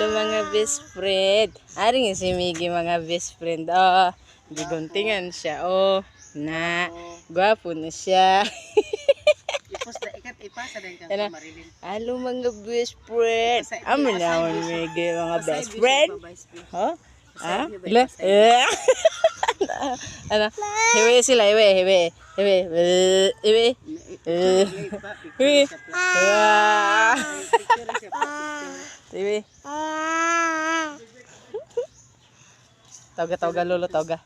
Hello mga best friend. Aring si Miggy mga best friend. Oh, giguntingan siya. Oh, na. Gwapo na siya. Ipasa din kang Ano? Marilyn. Hello mga best friend. Amo na ako Miggy mga best friend. Oh? Ah? Ila? Ano? Hiwi sila, hiwi. Hiwi. Hiwi. Tawga lolo, tawga.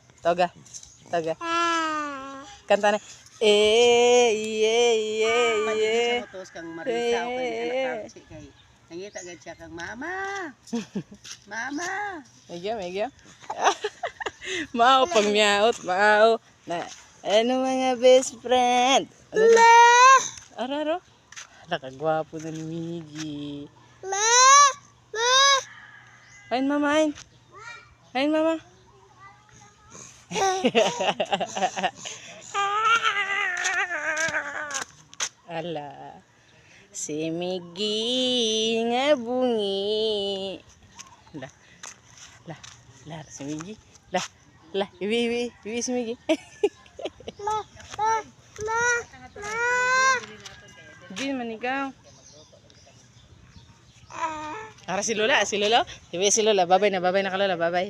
Kanta na. Pagkakita mo tos kang Marisa o kay anak ka kay nangita gad siya kang mama. Mama. Megya. Mau pang miyaot, mau. Na, ano mga best friend? Araro. Nakagwapo na ni Miggy. Hain mama, hain. Hain mama. Ala. Si Miggy nga bungi. La, si Miggy. Iwi si Miggy. Hindi man ikaw. Ara si Lola. Iwi si Lola. Babay na ka Lola. Babay.